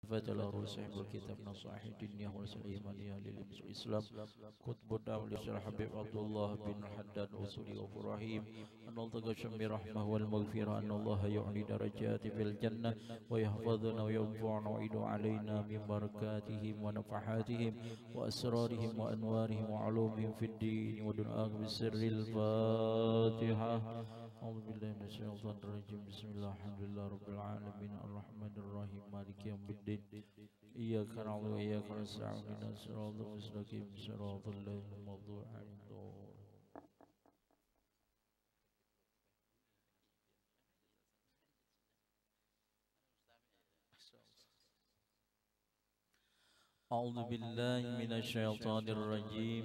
الفاتح صاحب الكتاب نصائح الدنيا والإيمانية للإسلام قطب الدعوة حبيب عبد الله بن حداد وسوري وإبراهيم أن الله شمي رحمه والمغفرة أن الله يعلي درجات في الجنة ويحفظنا وينفعنا ويعيد علينا من بركاتهم ونفحاتهم وأسرارهم وأنوارهم وعلومهم في الدين ودنياهم بسر الفاتحة. أعوذ بالله من الشيطان الرجيم. بسم الله الحمد لله رب العالمين الرحمن الرحيم مالك يوم الدين إياك نعبد وإياك نستعين اهدنا الصراط المستقيم صراط الذين المغضوب عليهم. أعوذ بالله من الشيطان الرجيم.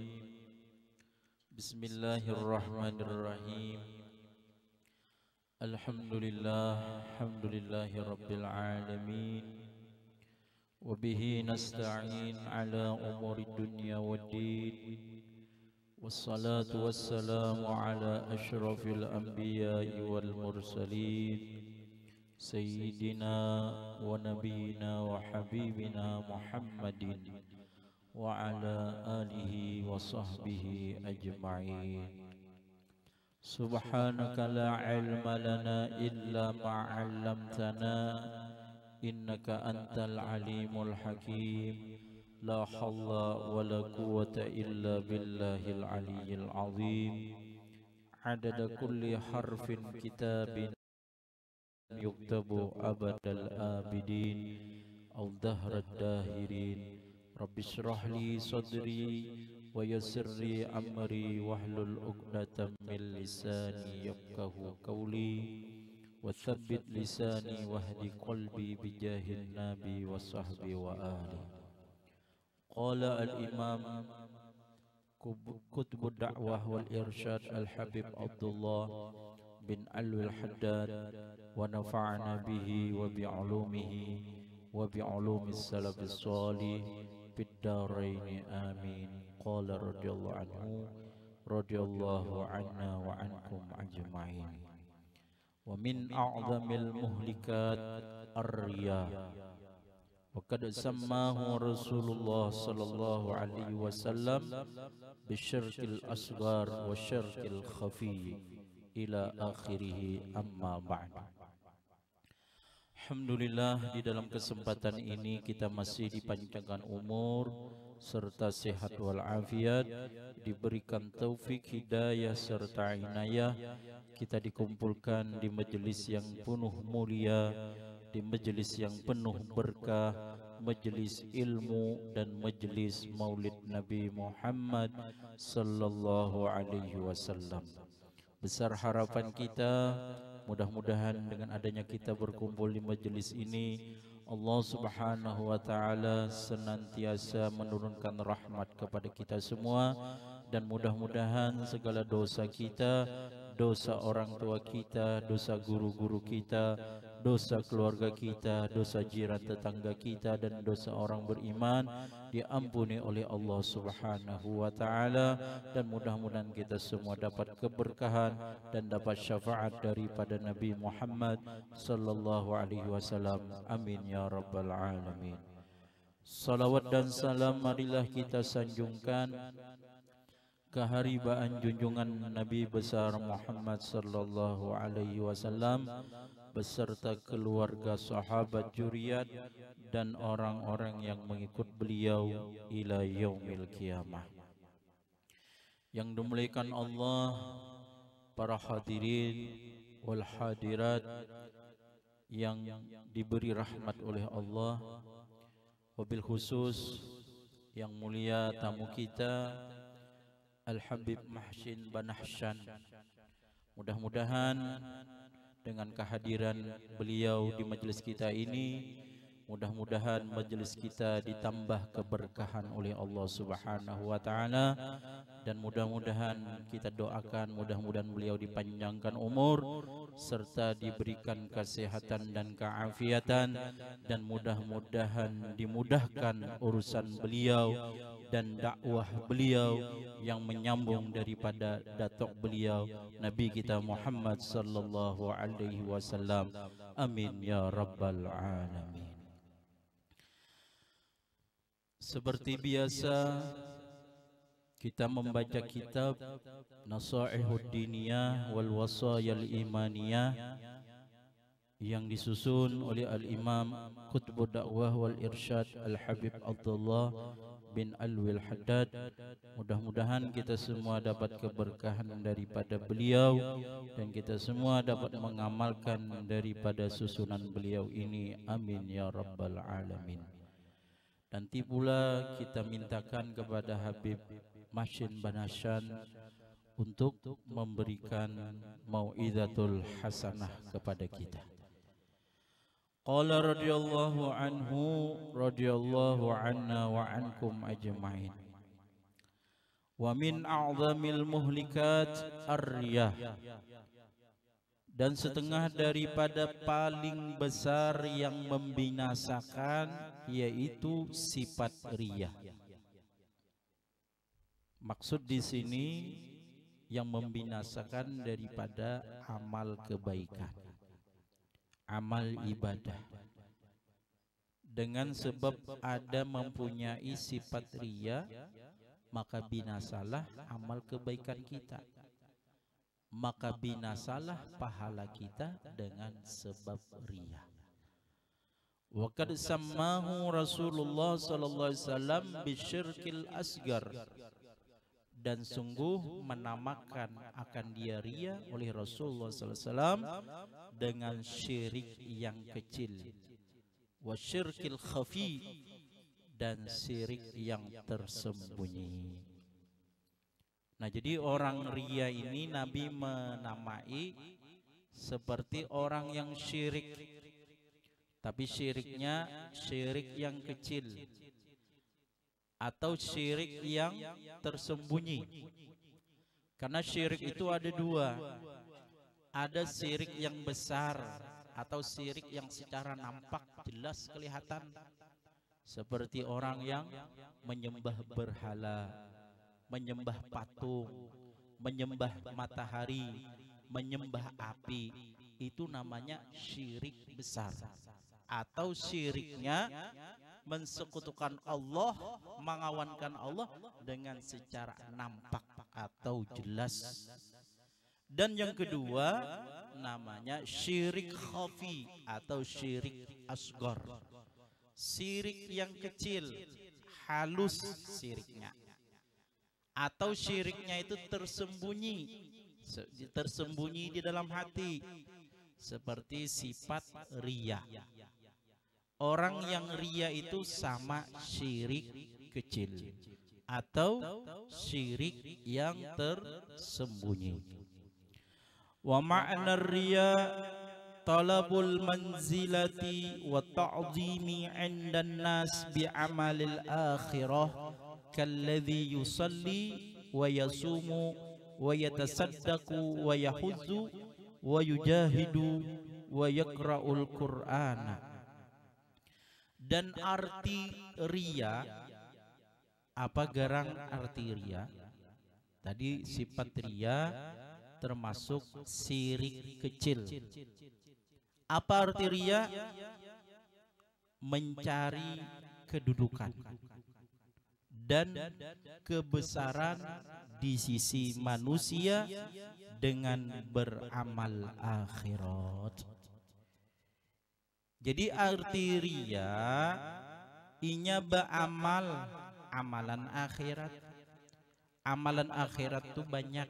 بسم الله الرحمن الرحيم. الحمد لله رب العالمين وبه نستعين على أمور الدنيا والدين والصلاة والسلام على أشرف الأنبياء والمرسلين سيدنا ونبينا وحبيبنا محمد وعلى آله وصحبه أجمعين. سبحانك لا علم لنا إلا ما علمتنا إنك أنت العليم الحكيم. لا حول ولا قوة إلا بالله العلي العظيم. عدد كل حرف كتاب يكتب أبد الآبدين أو دهر الداهرين. رب اشرح لي صدري ويسر لي أمري واحلل عقدة من لساني يفقه قولي وثبت لساني واهد قلبي بجاه النبي وصحبه وآله. قال الإمام قطب الدعوة والإرشاد الحبيب عبد الله بن علوي الحداد ونفعنا به وبعلومه وبعلوم السلف الصالح في الدارين آمين. قال رضي الله عنه رضي الله عنا وعنكم أجمعين. ومن أعظم المهلكات الرياء وقد سماه رسول الله صلى الله عليه وسلم بالشرك الأصغر والشرك الخفي إلى آخره. أما بعد. Alhamdulillah, di dalam kesempatan ini kita masih dipanjangkan umur serta sehat walafiat, diberikan taufik, hidayah serta inayah. Kita dikumpulkan di majelis yang penuh mulia, di majelis yang penuh berkah, majelis ilmu dan majelis maulid Nabi Muhammad sallallahu alaihi wasallam. Besar harapan kita, mudah-mudahan dengan adanya kita berkumpul di majelis ini, Allah Subhanahu wa taala senantiasa menurunkan rahmat kepada kita semua, dan mudah-mudahan segala dosa kita, dosa orang tua kita, dosa guru-guru kita, dosa keluarga kita, dosa jiran tetangga kita, dan dosa orang beriman diampuni oleh Allah Subhanahu wa taala, dan mudah-mudahan kita semua dapat keberkahan dan dapat syafaat daripada Nabi Muhammad sallallahu alaihi wasallam. Amin ya rabbal alamin. Salawat dan salam marilah kita sanjungkan keharibaan junjungan Nabi besar Muhammad sallallahu alaihi wasallam beserta keluarga, sahabat, juriat dan orang-orang yang mengikut beliau ila yaumil qiyamah. Yang dimuliakan Allah, para hadirin wal hadirat yang diberi rahmat oleh Allah, wabil khusus yang mulia tamu kita Al-Habib Mahsin Banahsyan. Mudah-mudahan dengan kehadiran beliau di majelis kita ini, mudah-mudahan majelis kita ditambah keberkahan oleh Allah Subhanahu wa taala, dan mudah-mudahan kita doakan mudah-mudahan beliau dipanjangkan umur serta diberikan kesehatan dan keafiatan, dan mudah-mudahan dimudahkan urusan beliau dan dakwah beliau yang menyambung daripada datuk beliau Nabi kita Muhammad sallallahu alaihi wasallam. Amin ya rabbal alamin. Seperti biasa kita membaca kitab Nasaihud Diniyah wal Wasayal Imaniyah yang disusun oleh Al-Imam Qutbud Da'wah wal Irsyad Al-Habib Abdullah bin Alwil Haddad. Mudah-mudahan kita semua dapat keberkahan daripada beliau dan kita semua dapat mengamalkan daripada susunan beliau ini. Amin ya rabbal alamin. Nanti pula kita mintakan kepada Habib Mashin Banashan untuk memberikan mau'izatul hasanah kepada kita. Qala radhiyallahu anhu radhiyallahu anna wa ankum ajma'in. Wa min a'zamil muhlikat ar-riyah. Dan setengah daripada paling besar yang membinasakan yaitu sifat riyah. Maksud di sini yang membinasakan daripada amal kebaikan, amal ibadah. Dengan sebab ada mempunyai sifat riyah, maka binasalah amal kebaikan kita. Maka binasalah pahala kita dengan sebab riyah. Wa qad sammahu Rasulullah sallallahu alaihi wasallam bisyirkil asgar. Dan sungguh menamakan akan dia riyah oleh Rasulullah sallallahu alaihi wasallam dengan syirik yang kecil. Wa syirkil khafi, dan syirik yang tersembunyi. Nah, jadi orang riya ini Nabi menamai seperti orang yang syirik, tapi syiriknya syirik yang kecil atau syirik yang tersembunyi. Karena syirik itu ada dua. Ada syirik yang besar atau syirik yang secara nampak jelas kelihatan, seperti orang yang menyembah berhala, menyembah patung, menyembah matahari, menyembah api. Itu namanya syirik besar. Atau syiriknya mensekutukan Allah, mengawankan Allah dengan secara nampak atau jelas. Dan yang kedua namanya syirik khafi atau syirik asgar. Syirik yang kecil, halus syiriknya. Atau syiriknya itu tersembunyi, tersembunyi di dalam hati, seperti sifat riya. Orang yang riya itu sama syirik kecil atau syirik yang tersembunyi. Wa ma'na riya talabul manzilati wa ta'zimi 'indan nas bi amalil akhirah kalladhi yusalli wa yasumu wa yatasaddaqu wa yahuzzu wa yujahidu wa yaqra'ul Qur'ana. Dan arti riya, apa garang arti riya? Tadi sifat riya termasuk syirik kecil. Apa arti riya? Mencari kedudukan dan kebesaran di sisi manusia dengan beramal akhirat. Jadi arti riya inya beramal amalan akhirat. Amalan akhirat itu banyak,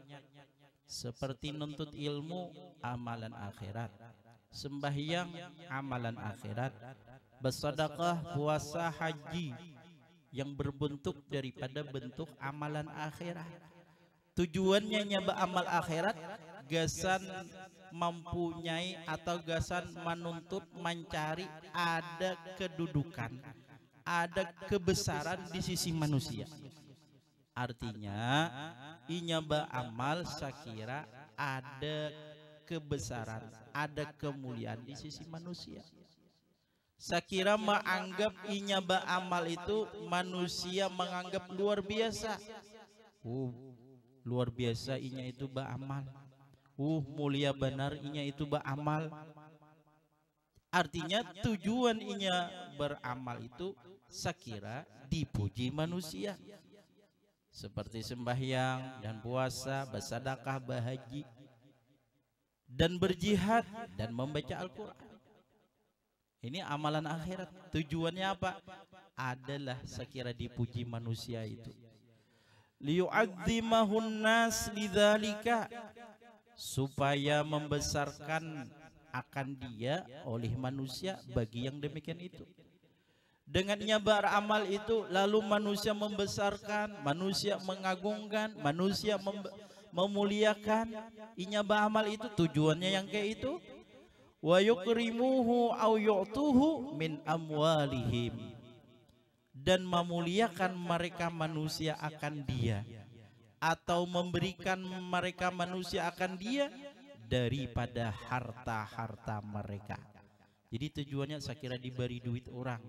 seperti nuntut ilmu amalan akhirat, sembahyang amalan akhirat, bersedekah, puasa, haji yang berbentuk daripada bentuk amalan akhirat. Tujuannya nyaba amal akhirat, gasan mempunyai atau gasan menuntut mencari ada kedudukan, ada kebesaran di sisi manusia. Artinya inyaba amal sakira ada kebesaran, ada kemuliaan di sisi manusia. Sakira menganggap inyaba amal itu manusia menganggap luar biasa. Luar biasa inya itu beramal. Mulia benar inya itu beramal. Artinya tujuan inya beramal itu sekira dipuji manusia. Seperti sembahyang dan puasa, bersedekah, berhaji, dan berjihad dan membaca Al-Quran. Ini amalan akhirat. Tujuannya apa? Adalah sekira dipuji manusia itu. Liyu'adzimahun nas lidzalika, supaya membesarkan akan dia oleh manusia bagi yang demikian itu. Dengannya beramal itu lalu manusia membesarkan, manusia mengagungkan, manusia memuliakan. Inya beramal itu tujuannya yang kayak itu. Wa yukrimuhu au yu'tuhu min amwalihim, dan memuliakan mereka manusia akan dia, atau memberikan mereka manusia akan dia daripada harta-harta mereka. Jadi tujuannya sekira diberi duit orang,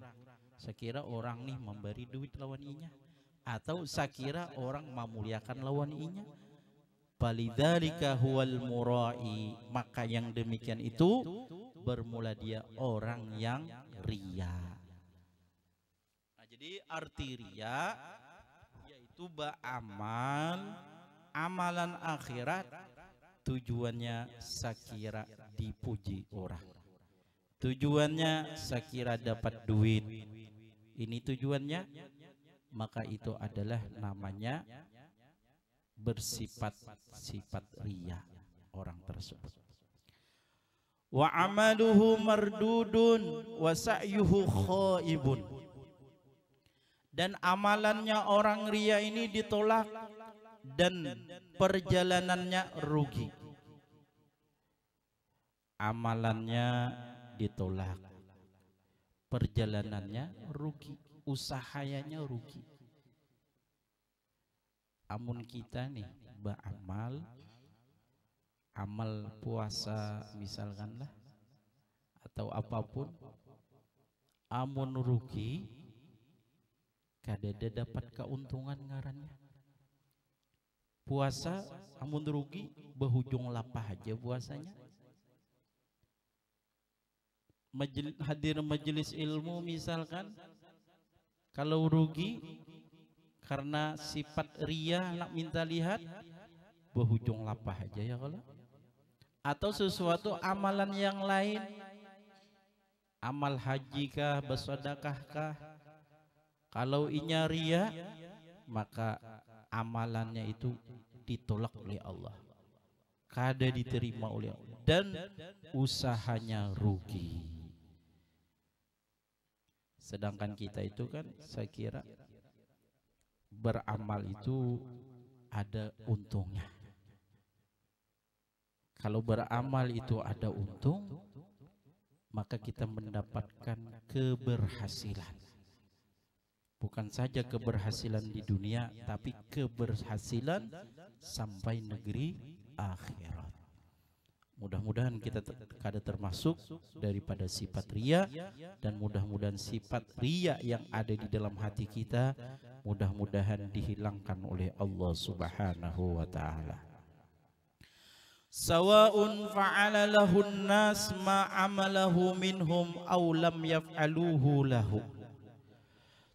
sekira orang nih memberi duit lawan inya, atau sekira orang memuliakan lawan inya. Falidzalika huwal murai, maka yang demikian itu bermula dia orang yang ria. Nah, jadi arti ria yaitu beramal amalan akhirat tujuannya sekira dipuji orang, tujuannya sekira dapat duit. Ini tujuannya, maka itu adalah namanya bersifat-sifat ria orang tersebut. Wa amaluhu mardudun wa sa'yuhu khaibun, dan amalannya orang ria ini ditolak dan perjalanannya rugi. Amalannya ditolak, perjalanannya rugi, usahanya rugi. Amun kita nih beramal, amal puasa misalkanlah, atau apapun, amun rugi, kadada dapat keuntungan ngarannya. Puasa amun rugi, berujung lapah aja puasanya. Hadir majelis ilmu misalkan, kalau rugi karena sifat ria nak minta lihat, berujung lapah aja ya kalau. Atau sesuatu amalan yang lain, amal haji kah, bersedekah kah, kalau inya ria, maka amalannya itu ditolak oleh Allah, kada diterima oleh Allah, dan usahanya rugi. Sedangkan kita itu kan saya kira beramal itu ada untungnya. Kalau beramal itu ada untung, maka kita mendapatkan keberhasilan. Bukan saja keberhasilan di dunia, tapi keberhasilan sampai negeri akhirat. Mudah-mudahan kita kada termasuk daripada sifat ria, dan mudah-mudahan sifat ria yang ada di dalam hati kita mudah-mudahan dihilangkan oleh Allah Subhanahu wa taala. Sawa'un fa'ala lahun nas ma amalahu minhum aw lam yaf'aluhu lahu.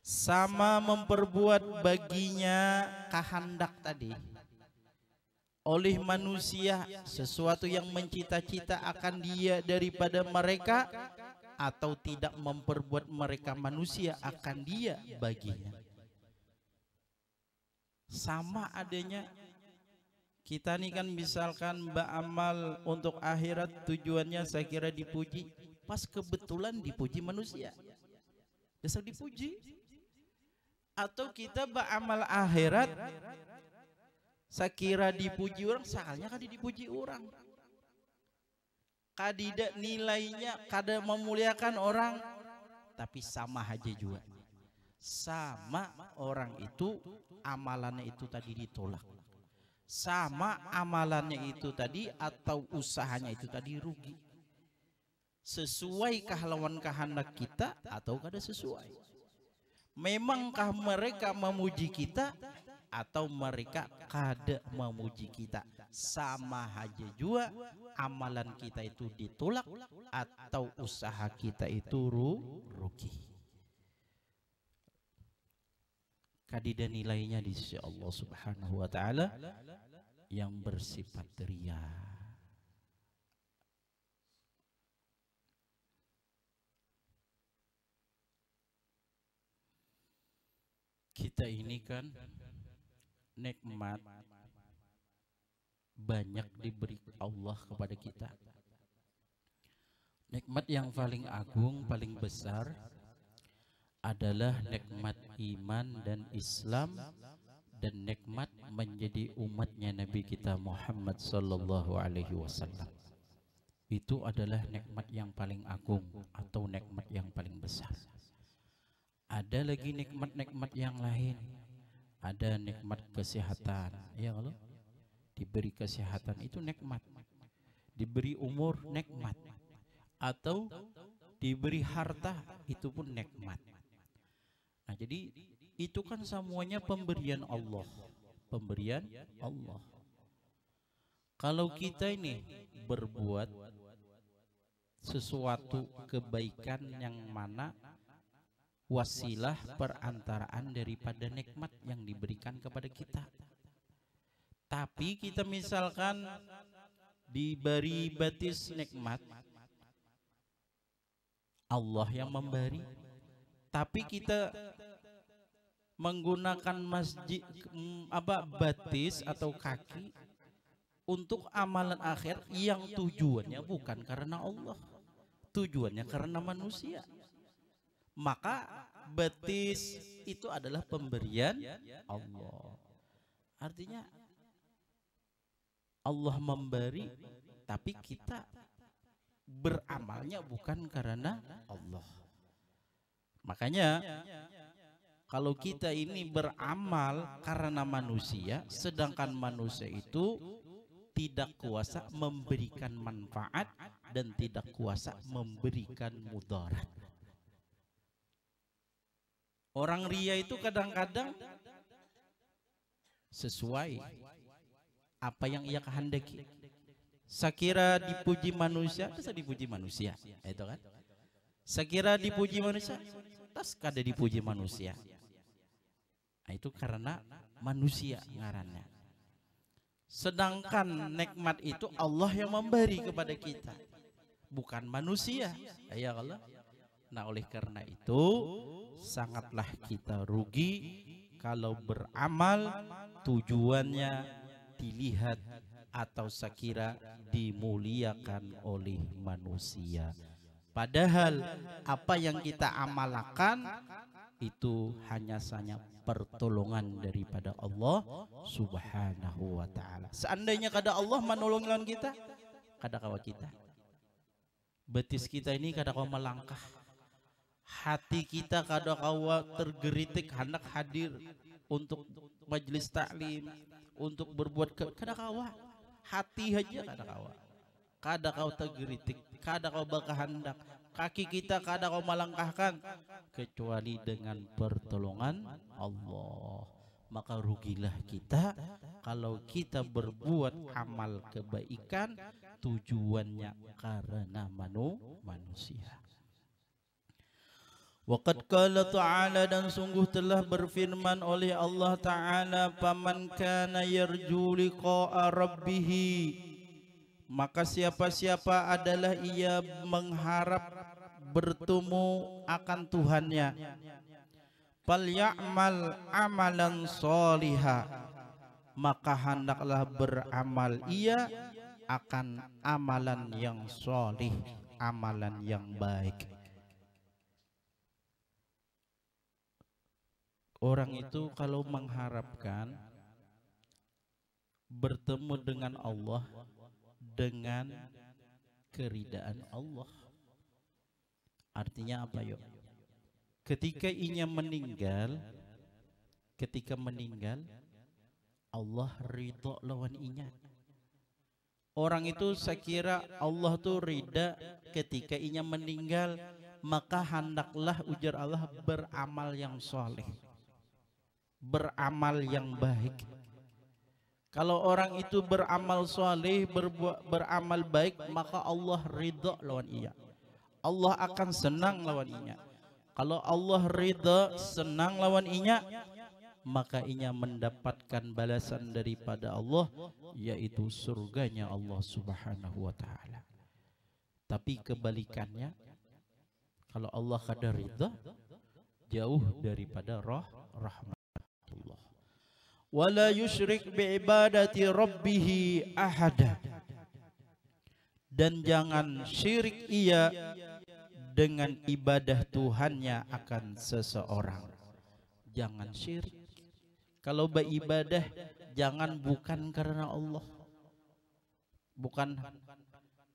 Sama memperbuat baginya kehendak tadi oleh manusia sesuatu yang mencita-cita akan dia daripada mereka, atau tidak memperbuat mereka manusia akan dia baginya. Sama adanya kita nih kan, misalkan beramal untuk akhirat tujuannya saya kira dipuji, pas kebetulan dipuji manusia, dasar dipuji. Atau kita beramal akhirat saya kira dipuji orang, soalnya kada dipuji orang, kada nilainya, kada memuliakan orang, tapi sama aja juga. Sama orang itu amalannya itu tadi ditolak, sama amalannya itu tadi atau usahanya itu tadi rugi. Sesuaikah lawan kehendak kita atau kada sesuai? Memangkah mereka memuji kita atau mereka kada memuji kita? sama aja juga amalan kita itu ditolak atau usaha kita itu rugi. Kadida nilainya di sisi Allah Subhanahu wa taala yang bersifat riya. Kita ini kan nikmat banyak diberi Allah kepada kita. Nikmat yang paling agung, paling besar adalah nikmat iman dan Islam dan nikmat menjadi umatnya Nabi kita Muhammad sallallahu alaihi wasallam. Itu adalah nikmat yang paling agung atau nikmat yang paling besar. Ada lagi nikmat-nikmat yang lain. Ada nikmat kesehatan, ya Allah. Diberi kesehatan itu nikmat. Diberi umur nikmat. Atau diberi harta itu pun nikmat. Nah, jadi itu kan semuanya pemberian Allah. Pemberian Allah. Kalau kita ini berbuat sesuatu kebaikan yang mana wasilah perantaraan daripada nikmat yang diberikan kepada kita. Tapi kita misalkan diberi batis nikmat, Allah yang memberi, tapi kita menggunakan masjid batis atau kaki untuk amalan akhir yang tujuannya bukan karena Allah, tujuannya karena manusia. Maka batis itu adalah pemberian Allah. Artinya Allah memberi, tapi kita beramalnya bukan karena Allah. Makanya kalau kita ini beramal karena manusia, sedangkan manusia itu tidak kuasa memberikan manfaat dan tidak kuasa memberikan mudarat. Orang ria itu kadang-kadang sesuai apa yang ia kehendaki. Sekira dipuji manusia, bisa dipuji manusia, itu kan? Sekira dipuji manusia, tas kada dipuji manusia. Nah, itu karena manusia ngarannya. Sedangkan nikmat itu Allah yang memberi kepada kita, bukan manusia. Ya Allah. Nah, oleh karena itu sangatlah kita rugi kalau beramal tujuannya dilihat atau sekira dimuliakan oleh manusia. Padahal apa yang kita amalkan itu hanya saja pertolongan daripada Allah Subhanahu wa taala. Seandainya kada Allah menolongkan kita, kada kawa kita. Betis kita ini kada kawa melangkah. Hati kita kada kawa tergeritik hendak hadir untuk majelis taklim, untuk berbuat kada kawa. Hati aja kada kawa. Kada kau tergeritik, kada kau berkehendak. Kaki kita kada kau melangkahkan kecuali dengan pertolongan Allah. Maka rugilah kita kalau kita berbuat amal kebaikan tujuannya karena manusia. Waqad qala ta'ala, dan sungguh telah berfirman oleh Allah Ta'ala, faman kana yarju liqa'a rabbih, maka siapa-siapa adalah ia mengharap bertemu akan Tuhannya, falyamal amalan sholiha, maka hendaklah beramal ia akan amalan yang sholih, amalan yang baik. Orang itu kalau mengharapkan bertemu dengan Allah dengan keridaan Allah, artinya apa yuk? Ketika inya meninggal, Allah ridho lawan inya. Orang itu sekira Allah tuh ridha ketika inya meninggal, maka hendaklah ujar Allah beramal yang soleh, beramal yang baik. Kalau orang itu beramal soleh, beramal baik, maka Allah ridha lawan ia. Allah akan senang lawan inya. Kalau Allah ridha senang lawan inya, maka inya mendapatkan balasan daripada Allah, yaitu surganya Allah Subhanahu wa taala. Tapi kebalikannya, kalau Allah kada ridha, jauh daripada rahmat Allah. Wala yusyrik biibadati rabbih ahada, dan jangan syirik ia dengan ibadah Tuhannya akan seseorang. Jangan syirik. Kalau beribadah jangan bukan karena Allah. Bukan.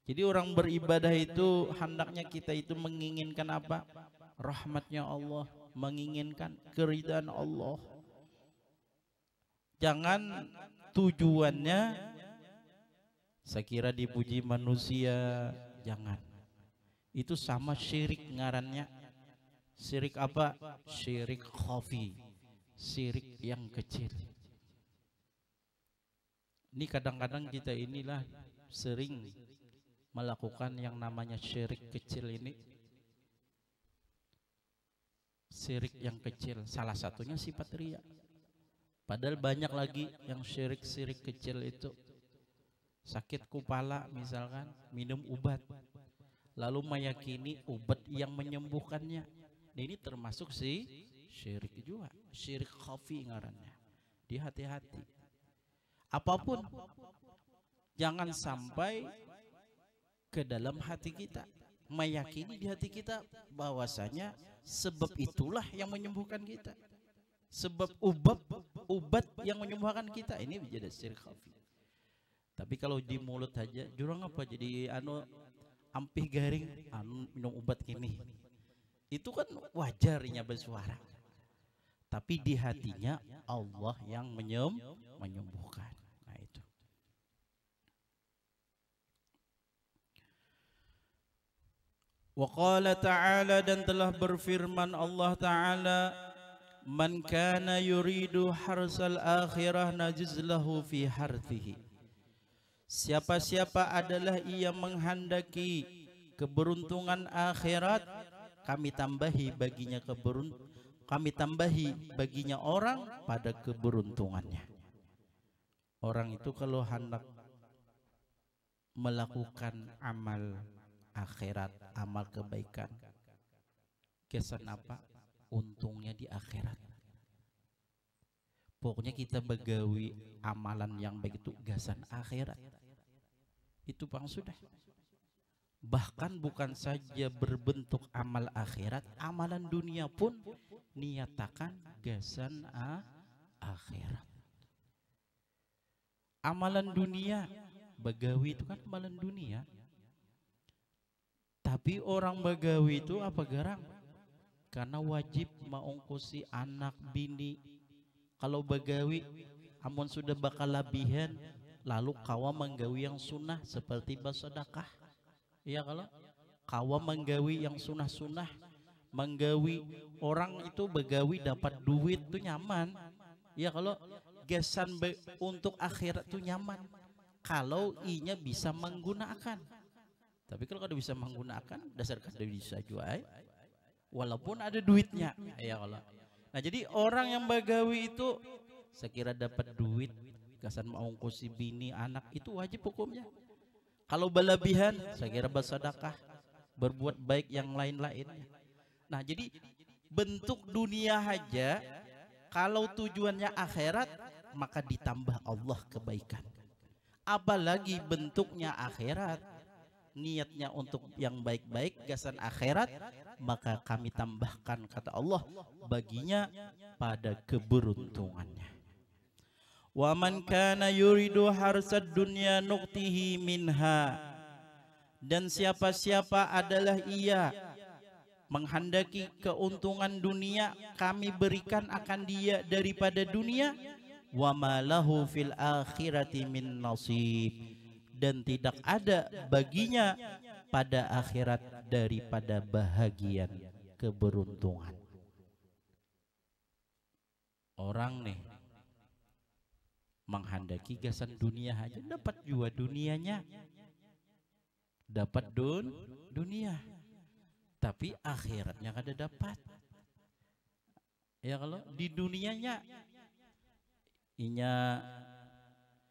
Jadi orang beribadah itu hendaknya kita itu menginginkan apa? Rahmatnya Allah, menginginkan keridhaan Allah. Jangan tujuannya saya kira dipuji manusia, jangan. Itu sama syirik ngarannya. Syirik apa? Syirik khafi, syirik yang kecil. Ini kadang-kadang kita inilah sering melakukan yang namanya syirik kecil ini. Syirik yang kecil, salah satunya sifat riya. Padahal banyak lagi yang syirik-syirik kecil itu. Sakit kepala misalkan, minum obat, lalu meyakini obat yang menyembuhkannya. Nah, ini termasuk syirik juga, syirik khafi ngarannya. Di hati-hati. Apapun, jangan sampai ke dalam hati kita, meyakini di hati kita bahwasanya sebab itulah yang menyembuhkan kita. Sebab obat yang menyembuhkan kita, ini menjadi syirik khafi. Tapi kalau di mulut aja, jurang apa jadi ampih garing, minum obat ini, itu kan wajarnya bersuara. Tapi di hatinya Allah yang menyembuhkan. Nah itu. Wa qala ta'ala, dan telah berfirman Allah Ta'ala, man kana yuridu harsal akhirah najiz lahu fi harthihi. Siapa-siapa adalah ia menghendaki keberuntungan akhirat, kami tambahi baginya orang pada keberuntungannya. Orang itu kalau hendak melakukan amal akhirat, amal kebaikan, kesan apa? Untungnya di akhirat. Pokoknya kita begawi amalan yang baik itu gasan akhirat. Itu bang sudah. Bahkan bukan saja berbentuk amal akhirat, amalan dunia pun niatakan gasan akhirat. Amalan dunia, begawi itu kan amalan dunia. Tapi orang begawi itu apa garang? Karena wajib mengongkosi anak bini. Kalau begawi, amun sudah bakal labihan, lalu kawa menggawi yang sunnah seperti bersedekah. Ya, kalau kawa menggawi yang sunnah-sunnah, menggawi orang itu begawi dapat duit tuh nyaman. Ya, kalau gesan untuk akhirat tuh nyaman. Kalau inya bisa menggunakan. Tapi kalau kada bisa menggunakan, dasar kada bisa jual. Walaupun ada duitnya. Ya, kalau. Nah, jadi orang yang begawi itu sekira dapat duit, gasan mengongkosi bini, anak, itu wajib hukumnya. Kalau berlebihan, saya kira bersedekah, berbuat baik yang lain-lainnya. Nah, jadi bentuk dunia aja, kalau tujuannya akhirat, maka ditambah Allah kebaikan. Apalagi bentuknya akhirat, niatnya untuk yang baik-baik, gasan akhirat, maka kami tambahkan, kata Allah, baginya pada keberuntungannya. Wa man kana yuridu harsad dunya nuqtihi minha, dan siapa-siapa adalah ia menghendaki keuntungan dunia, kami berikan akan dia daripada dunia. Wa ma lahu fil akhirati min nasib, dan tidak ada baginya pada akhirat daripada bahagian keberuntungan. Orang nih menghendaki gasan dunia aja dapat juga dunianya, dapat dunia, tapi akhiratnya kada dapat. Ya kalau di dunianya inya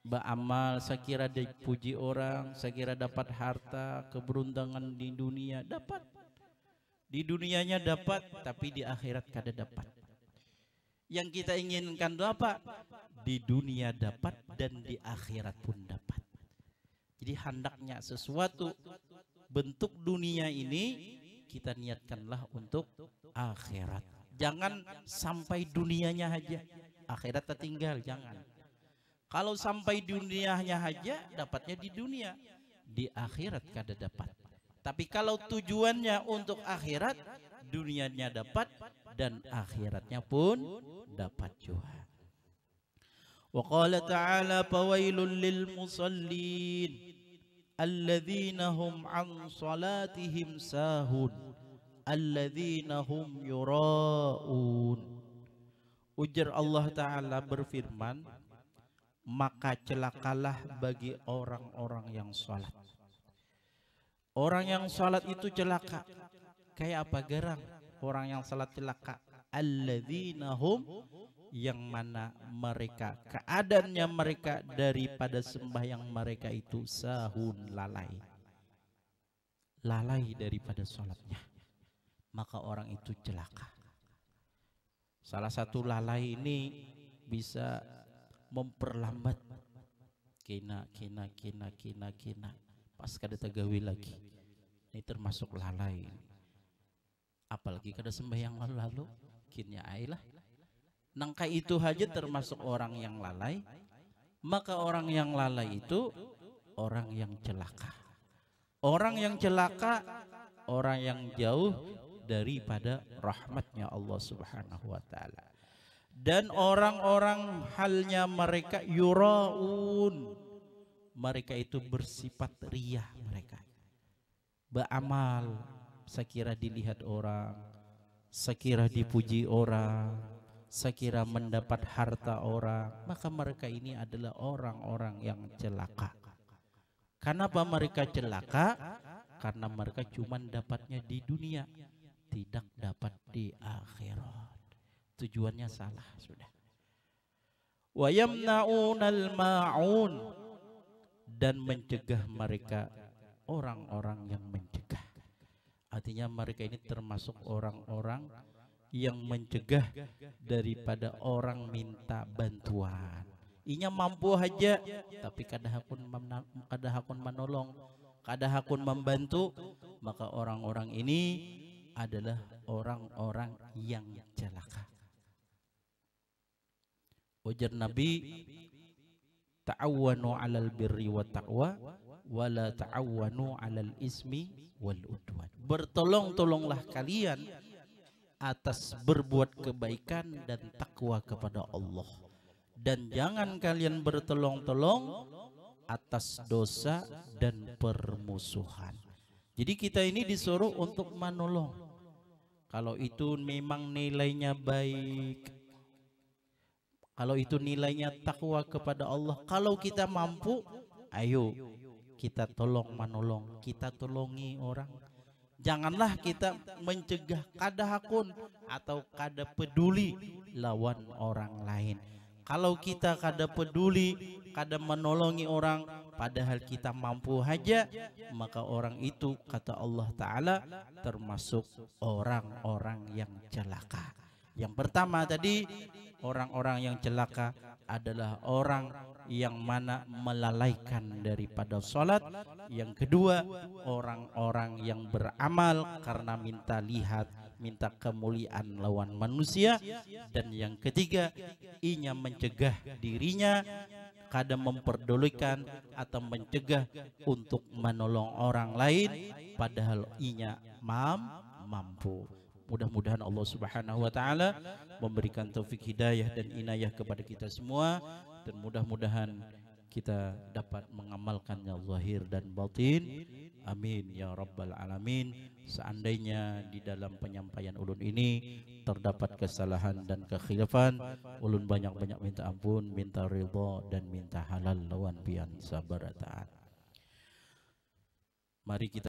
beramal sekira dipuji orang, sekira dapat harta, keberuntungan di dunia dapat. Di dunianya dapat, tapi di akhirat kada dapat. Yang kita inginkan itu apa? Di dunia dapat dan di akhirat pun dapat. Jadi hendaknya sesuatu bentuk dunia ini kita niatkanlah untuk akhirat. Jangan sampai dunianya aja, akhirat tertinggal, jangan. Kalau sampai dunianya aja, dapatnya di dunia, di akhirat kada dapat. Tapi kalau tujuannya untuk akhirat, dunianya dapat dan akhiratnya pun dapat juga. Wa qala ta'ala fawailul lil musallin alladzina hum an salatihim sahun alladzina hum yura'un. Ujar Allah Ta'ala berfirman, maka celakalah bagi orang-orang yang salat. Orang yang salat itu celaka. Kayak apa gerang? Orang yang salat celaka. Alladzina hum, yang mana mereka, keadaannya mereka daripada sembahyang mereka itu sahun, lalai. Lalai daripada salatnya. Maka orang itu celaka. Salah satu lalai ini bisa memperlambat kina pas kada tagawi lagi. Ini termasuk lalai. Apalagi kada sembahyang lalu kinnya ailah. Nangka itu aja termasuk orang yang lalai. Maka orang yang lalai itu orang yang celaka. Orang yang celaka, orang yang jauh daripada rahmatnya Allah Subhanahu wa ta'ala. Dan orang-orang halnya mereka yuraun, mereka itu bersifat riyah, mereka beramal sekira dilihat orang, sekira dipuji orang, sekira mendapat harta orang. Maka mereka ini adalah orang-orang yang celaka. Kenapa mereka celaka? Karena mereka cuma dapatnya di dunia, tidak dapat di akhirat. Tujuannya salah sudah. Wa yamna'unal ma'un, dan mencegah mereka orang-orang yang mencegah. Artinya mereka ini termasuk orang-orang yang mencegah daripada orang minta bantuan. Inya mampu aja, tapi kada hakun menolong, kada hakun membantu. Maka orang-orang ini adalah orang-orang yang celaka. Ujar Nabi, ta'awwanu 'alal birri wat taqwa wa la ta'awwanu 'alal ismi wal udwan. Bertolong-tolonglah kalian atas berbuat kebaikan dan takwa kepada Allah, dan jangan kalian bertolong-tolong atas dosa dan permusuhan. Jadi kita ini disuruh untuk menolong. Kalau itu memang nilainya baik, kalau itu nilainya takwa kepada Allah, kalau kita mampu, ayo kita tolong menolong, kita tolongi orang. Janganlah kita mencegah, kada hakun atau kada peduli lawan orang lain. Kalau kita kada peduli, kada menolongi orang, padahal kita mampu saja, maka orang itu, kata Allah Ta'ala, termasuk orang-orang yang celaka. Yang pertama tadi, orang-orang yang celaka adalah orang yang mana melalaikan daripada sholat. Yang kedua, orang-orang yang beramal karena minta lihat, minta kemuliaan lawan manusia. Dan yang ketiga, inya mencegah dirinya kada memperdulikan atau mencegah untuk menolong orang lain, padahal inya mampu. Mudah-mudahan Allah Subhanahu wa ta'ala memberikan taufik hidayah dan inayah kepada kita semua, dan mudah-mudahan kita dapat mengamalkannya zahir dan batin. Amin ya rabbal alamin. seandainya di dalam penyampaian ulun ini terdapat kesalahan dan kekhilafan, ulun banyak-banyak minta ampun, minta ridha dan minta halal lawan pian sabarataan. Mari kita